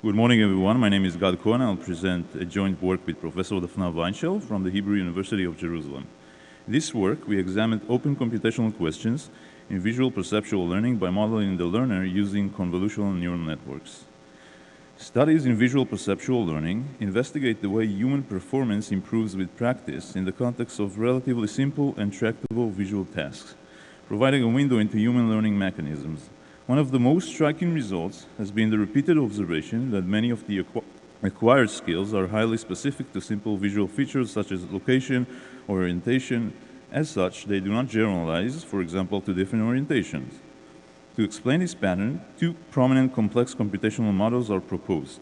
Good morning, everyone. My name is Cohen. I'll present a joint work with Professor Daphna Weinshall from the Hebrew University of Jerusalem. In this work, we examined open computational questions in visual perceptual learning by modeling the learner using convolutional neural networks. Studies in visual perceptual learning investigate the way human performance improves with practice in the context of relatively simple and tractable visual tasks, providing a window into human learning mechanisms. One of the most striking results has been the repeated observation that many of the acquired skills are highly specific to simple visual features such as location or orientation. As such, they do not generalize, for example, to different orientations. To explain this pattern, two prominent complex computational models are proposed.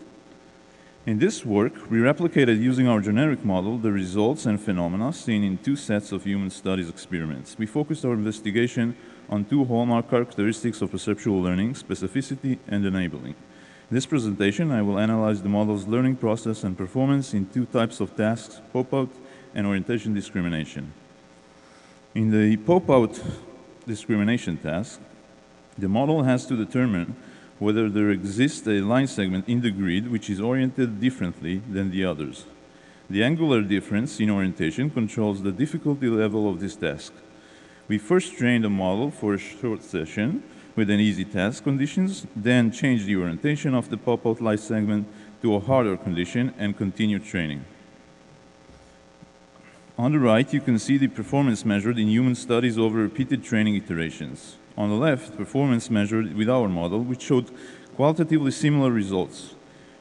In this work, we replicated using our generic model the results and phenomena seen in two sets of human studies experiments. We focused our investigation on two hallmark characteristics of perceptual learning, specificity and enabling. In this presentation, I will analyze the model's learning process and performance in two types of tasks, pop-out and orientation discrimination. In the pop-out discrimination task, the model has to determine whether there exists a line segment in the grid which is oriented differently than the others. The angular difference in orientation controls the difficulty level of this task. We first trained a model for a short session with an easy task conditions, then changed the orientation of the pop-out line segment to a harder condition and continued training. On the right, you can see the performance measured in human studies over repeated training iterations. On the left, performance measured with our model, which showed qualitatively similar results.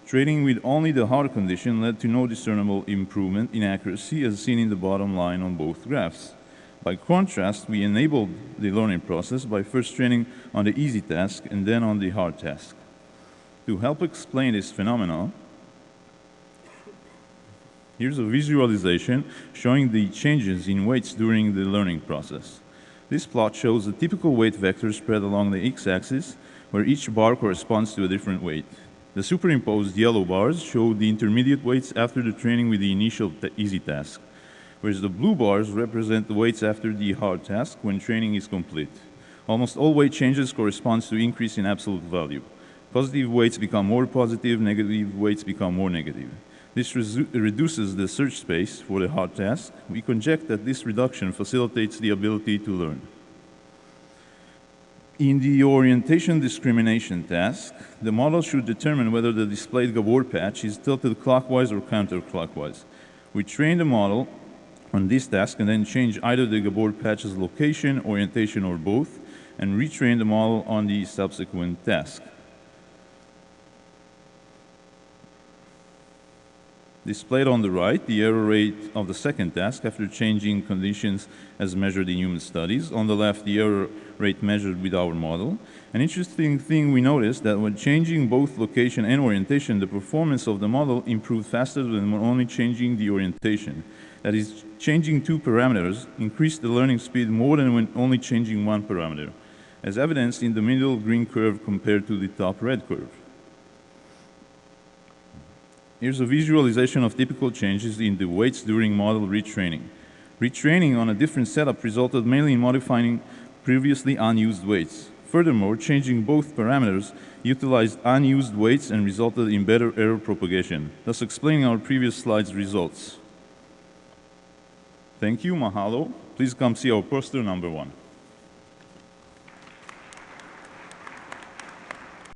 Training with only the hard condition led to no discernible improvement in accuracy as seen in the bottom line on both graphs. By contrast, we enabled the learning process by first training on the easy task and then on the hard task. To help explain this phenomenon, here's a visualization showing the changes in weights during the learning process. This plot shows a typical weight vector spread along the x-axis, where each bar corresponds to a different weight. The superimposed yellow bars show the intermediate weights after the training with the initial easy task, whereas the blue bars represent the weights after the hard task when training is complete. Almost all weight changes correspond to increase in absolute value. Positive weights become more positive, negative weights become more negative. This reduces the search space for the hard task. We conject that this reduction facilitates the ability to learn. In the orientation discrimination task, the model should determine whether the displayed Gabor patch is tilted clockwise or counterclockwise. We train the model on this task and then change either the Gabor patch's location, orientation, or both, and retrain the model on the subsequent task. Displayed on the right, the error rate of the second task after changing conditions as measured in human studies. On the left, the error rate measured with our model. An interesting thing we noticed that when changing both location and orientation, the performance of the model improved faster than when only changing the orientation. That is, changing two parameters increased the learning speed more than when only changing one parameter, as evidenced in the middle green curve compared to the top red curve. Here's a visualization of typical changes in the weights during model retraining. Retraining on a different setup resulted mainly in modifying previously unused weights. Furthermore, changing both parameters utilized unused weights and resulted in better error propagation, thus explaining our previous slide's results. Thank you, mahalo. Please come see our poster number 1.